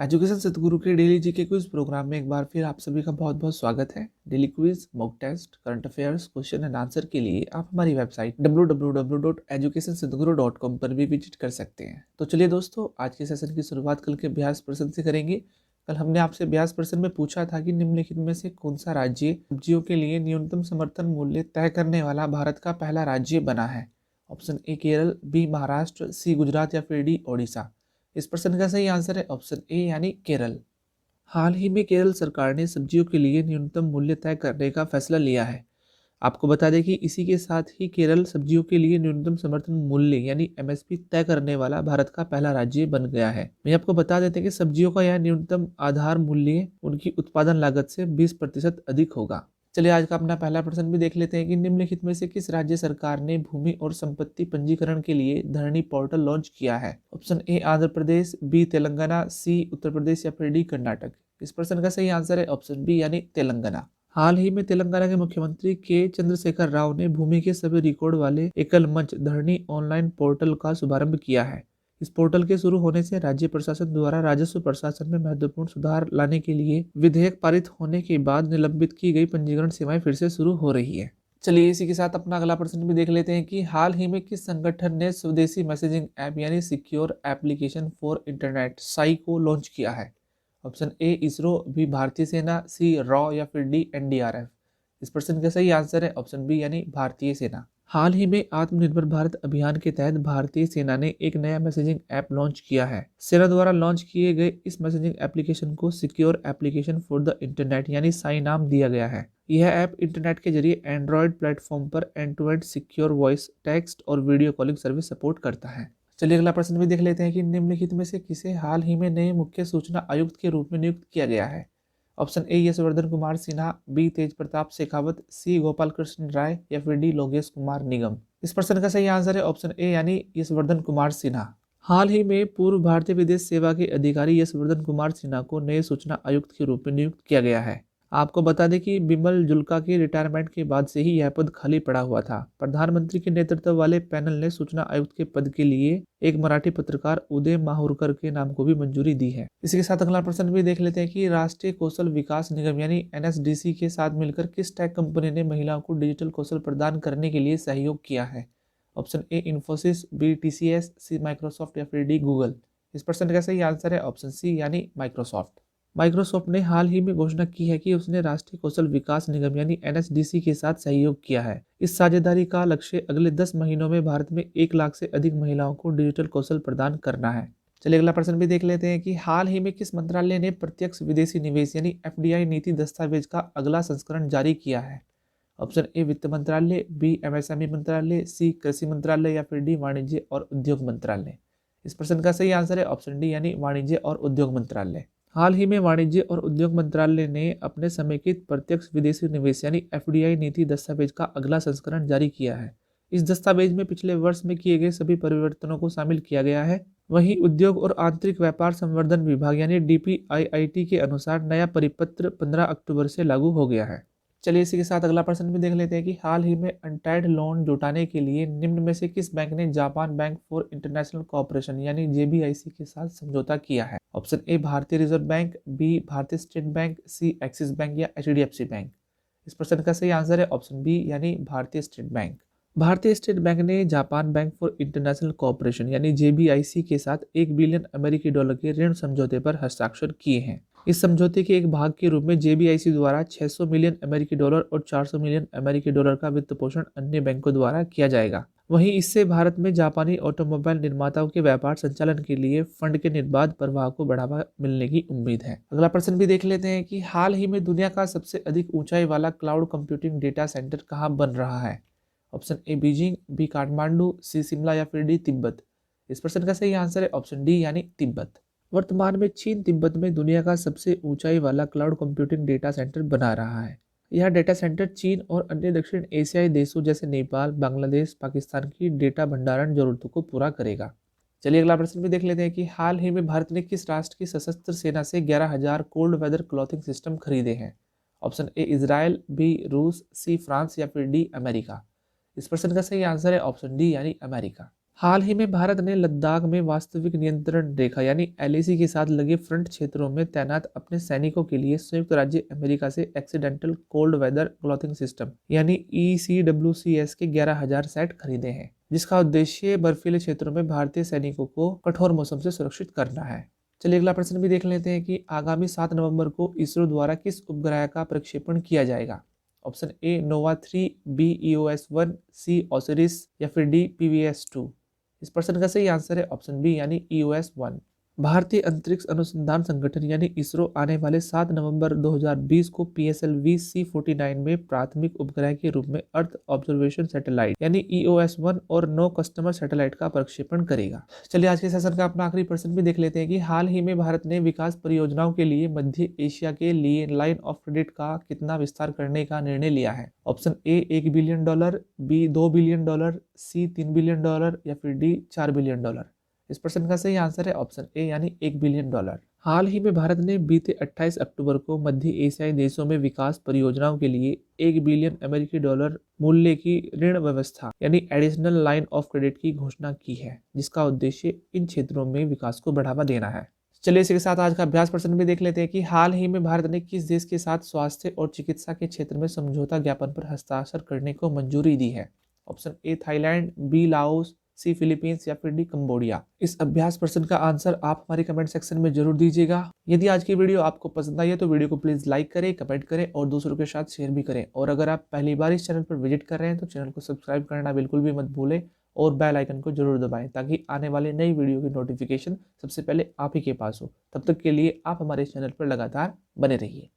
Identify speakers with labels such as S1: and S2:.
S1: Education सतगुरु के daily GK quiz programme में एक बार फिर आप सभी का बहुत बहुत स्वागत है। Daily quiz, mock test, current affairs, question and answer के लिए आप हमारी वेबसाइट www.educationsadguru.com पर भी विजिट कर सकते हैं। तो चलिए दोस्तों, आज के सेशन की शुरुआत कल के अभ्यास प्रश्न से करेंगे। कल हमने आपसे अभ्यास प्रश्न में पूछा था कि निम्नलिखित में से कौन सा राज्य सब्जियों के लिए न्यूनतम समर्थन मूल्य तय करने वाला भारत का पहला राज्य बना है। Option A Kerala, B Maharashtra, C Gujarat या फिर डी ओडिशा। इस प्रश्न का सही आंसर है ऑप्शन ए यानी केरल। हाल ही में केरल सरकार ने सब्जियों के लिए न्यूनतम मूल्य तय करने का फैसला लिया है। आपको बता दें कि इसी के साथ ही केरल सब्जियों के लिए न्यूनतम समर्थन मूल्य यानी एमएसपी तय करने वाला भारत का पहला राज्य बन गया है। मैं आपको बता देते हैं कि सब्जियों का यह न्यूनतम आधार मूल्य उनकी उत्पादन लागत से 20% अधिक होगा। चलिए आज का अपना पहला प्रश्न भी देख लेते हैं कि निम्नलिखित में से किस राज्य सरकार ने भूमि और संपत्ति पंजीकरण के लिए धरणी पोर्टल लॉन्च किया है। Option A Andhra Pradesh, B Telangana, C Uttar Pradesh या फिर डी कर्नाटक। इस प्रश्न का सही आंसर है ऑप्शन बी यानी तेलंगाना। हाल ही में तेलंगाना के मुख्यमंत्री के चंद्रशेखर राव ने भूमि के सभी रिकॉर्ड वाले एकल मंच धरणी ऑनलाइन पोर्टल का शुभारंभ किया है। इस पोर्टल के शुरू होने से राज्य प्रशासन द्वारा राजस्व प्रशासन में महत्वपूर्ण सुधार लाने के लिए विधेयक पारित होने के बाद निलंबित की गई पंजीकरण सेवाएं फिर से शुरू हो रही है। चलिए इसी के साथ अपना अगला प्रश्न भी देख लेते हैं कि हाल ही में किस संगठन ने स्वदेशी मैसेजिंग ऐप यानी secure application for internet Sai को लॉन्च किया है। ऑप्शन ए इसरो, बी भारतीय सेना, सी रॉ या फिर डी एनडीआरएफ। इस प्रश्न का सही आंसर है ऑप्शन बी यानी भारतीय सेना। हाल ही में आत्मनिर्भर भारत अभियान के तहत भारतीय सेना ने एक नया मैसेजिंग ऐप लॉन्च किया है। सेना द्वारा लॉन्च किए गए इस मैसेजिंग एप्लीकेशन को secure application for the internet यानी साई नाम दिया गया है। यह ऐप इंटरनेट के जरिए एंड्रॉयड प्लेटफॉर्म पर end to end secure voice, text और वीडियो कॉलिंग सर्विस सपोर्ट करता है। चलिए अगला प्रश्न भी देख लेते हैं कि निम्नलिखित में से किसे हाल ही में नए मुख्य सूचना आयुक्त के रूप में नियुक्त किया गया है। Option A Yashwardhan Kumar Sinha, B Tej Pratap Shekhawat, C Gopal Krishna Rai या फिर डी लोकेश कुमार निगम। इस प्रश्न का सही आंसर है ऑप्शन ए यानी यशवर्धन कुमार सिन्हा। हाल ही में पूर्व भारतीय विदेश सेवा के अधिकारी यशवर्धन कुमार सिन्हा को नए सूचना आयुक्त के रूप में नियुक्त किया गया है। आपको बता दें कि बिमल जुल्का के रिटायरमेंट के बाद से ही यह पद खाली पड़ा हुआ था। प्रधानमंत्री के नेतृत्व वाले पैनल ने सूचना आयुक्त के पद के लिए एक मराठी पत्रकार उदय माहुरकर के नाम को भी मंजूरी दी है। इसी के साथ अगला प्रश्न भी देख लेते हैं कि राष्ट्रीय कौशल विकास निगम यानी एनएसडीसी के साथ मिलकर किस टेक कंपनी ने महिलाओं को डिजिटल कौशल प्रदान करने के लिए सहयोग किया है। Option A Infosys, B TCS, C Microsoft या फिर डी गूगल। इस प्रश्न का सही आंसर है ऑप्शन सी यानी माइक्रोसॉफ्ट। माइक्रोसॉफ्ट ने हाल ही में घोषणा की है कि उसने राष्ट्रीय कौशल विकास निगम यानी एनएसडीसी के साथ सहयोग किया है। इस साझेदारी का लक्ष्य अगले 10 महीनों में भारत में 1 लाख से अधिक महिलाओं को डिजिटल कौशल प्रदान करना है। चलिए अगला प्रश्न भी देख लेते हैं कि हाल ही में किस मंत्रालय ने प्रत्यक्ष विदेशी निवेश यानी एफडीआई नीति दस्तावेज का अगला संस्करण जारी किया है। ऑप्शन ए वित्त मंत्रालय, बी एमएसएमई मंत्रालय, सी कृषि मंत्रालय या फिर डी वाणिज्य और उद्योग मंत्रालय। इस प्रश्न का सही आंसर है ऑप्शन डी यानी वाणिज्य और उद्योग मंत्रालय। हाल ही में वाणिज्य और उद्योग मंत्रालय ने अपने समेकित प्रत्यक्ष विदेशी निवेश यानी एफडीआई नीति दस्तावेज का अगला संस्करण जारी किया है। इस दस्तावेज में पिछले वर्ष में किए गए सभी परिवर्तनों को शामिल किया गया है। वहीं उद्योग और आंतरिक व्यापार संवर्धन विभाग यानी डीपीआईआईटी के अनुसार नया परिपत्र 15 अक्टूबर से लागू हो गया है। चलिए इसी के साथ अगला प्रश्न भी देख लेते हैं कि हाल ही में अनटाइड लोन जुटाने के लिए निम्न में से किस बैंक ने Japan bank for international cooperation यानी जेबीआईसी के साथ समझौता किया है। ऑप्शन ए भारतीय रिजर्व बैंक, बी भारतीय स्टेट बैंक, सी एक्सिस बैंक या एचडीएफसी बैंक। इस प्रश्न का सही आंसर है ऑप्शन बी यानी भारतीय स्टेट बैंक। भारतीय स्टेट बैंक ने Japan bank for international cooperation यानी जेबीआईसी के साथ 1 बिलियन अमेरिकी डॉलर के ऋण समझौते पर हस्ताक्षर किए हैं। इस समझौते के एक भाग के रूप में जेबीआईसी द्वारा 600 मिलियन अमेरिकी डॉलर और 400 मिलियन अमेरिकी डॉलर का वित्त पोषण अन्य बैंकों द्वारा किया जाएगा। वहीं इससे भारत में जापानी ऑटोमोबाइल निर्माताओं के व्यापार संचालन के लिए फंड के निर्बाध प्रवाह को बढ़ावा मिलने की उम्मीद है। अगला प्रश्न भी देख लेते हैं कि हाल ही में दुनिया का सबसे अधिक ऊंचाई वाला क्लाउड कंप्यूटिंग डेटा सेंटर कहाँ बन रहा है। Option A Beijing, B Kathmandu, C Shimla या फिर डी तिब्बत। इस प्रश्न का सही आंसर है ऑप्शन डी यानी तिब्बत। वर्तमान में चीन तिब्बत में दुनिया का सबसे ऊंचाई वाला क्लाउड कंप्यूटिंग डेटा सेंटर बना रहा है। यह डेटा सेंटर चीन और अन्य दक्षिण एशियाई देशों जैसे नेपाल, बांग्लादेश, पाकिस्तान की डेटा भंडारण जरूरतों को पूरा करेगा। चलिए अगला प्रश्न भी देख लेते हैं कि हाल ही में भारत ने किस राष्ट्र की सशस्त्र सेना से 11,000 कोल्ड वेदर क्लॉथिंग सिस्टम खरीदे हैं। ऑप्शन ए इजराइल, बी रूस, सी फ्रांस या फिर डी अमेरिका। इस प्रश्न का सही आंसर है ऑप्शन डी यानी अमेरिका। हाल ही में भारत ने लद्दाख में वास्तविक नियंत्रण रेखा यानी एलएसी के साथ लगे फ्रंट क्षेत्रों में तैनात अपने सैनिकों के लिए संयुक्त राज्य अमेरिका से accidental cold weather clothing system यानी ECWCS के 11,000 सेट खरीदे हैं, जिसका उद्देश्य बर्फीले क्षेत्रों में भारतीय सैनिकों को कठोर मौसम से सुरक्षित करना है। चलिए अगला प्रश्न भी देख लेते हैं कि आगामी 7 नवंबर को इसरो द्वारा किस उपग्रह का प्रक्षेपण किया जाएगा। Option A nova 3, B EOS-1, C Osiris या फिर डी PVS-2। इस प्रश्न का सही आंसर है ऑप्शन बी यानी EOS-1। भारतीय अंतरिक्ष अनुसंधान संगठन यानी इसरो आने वाले 7 नवंबर 2020 को PSLV C49 में प्राथमिक उपग्रह के रूप में अर्थ ऑब्जर्वेशन सैटेलाइट यानी EOS-1 और 9 कस्टमर सैटेलाइट का प्रक्षेपण करेगा। चलिए आज के सेशन का अपना आखिरी प्रश्न भी देख लेते हैं कि हाल ही में भारत ने विकास परियोजनाओं के लिए मध्य एशिया के लिए लाइन ऑफ क्रेडिट का कितना विस्तार करने का निर्णय लिया है। Option A $1 billion, B $2 billion, C $3 billion या फिर डी $4 बिलियन। इस प्रश्न का सही आंसर है ऑप्शन ए यानी $1 बिलियन। हाल ही में भारत ने बीते 28 अक्टूबर को मध्य एशियाई देशों में विकास परियोजनाओं के लिए $1 बिलियन अमेरिकी मूल्य की ऋण व्यवस्था यानी एडिशनल लाइन ऑफ क्रेडिट की घोषणा की है, जिसका उद्देश्य इन क्षेत्रों में विकास को बढ़ावा देना है। चलिए इसी के साथ आज का अभ्यास प्रश्न भी देख लेते हैं कि हाल ही में भारत ने किस देश के साथ स्वास्थ्य और चिकित्सा के क्षेत्र में समझौता ज्ञापन पर हस्ताक्षर करने को मंजूरी दी है। Option A Thailand, B Laos, C Philippines या फिर डी कंबोडिया। इस अभ्यास प्रश्न का आंसर आप हमारे कमेंट सेक्शन में जरूर दीजिएगा। यदि आज की वीडियो आपको पसंद आई है तो वीडियो को प्लीज लाइक करें, कमेंट करें और दूसरों के साथ शेयर भी करें। और अगर आप पहली बार इस चैनल पर विजिट कर रहे हैं तो चैनल को सब्सक्राइब करना बिल्कुल भी मत भूलें और बेल आइकन को जरूर दबाएं ताकि आने वाली नई वीडियो की नोटिफिकेशन सबसे पहले आप ही के पास हो। तब तक के लिए आप हमारे चैनल पर लगातार बने रहिए।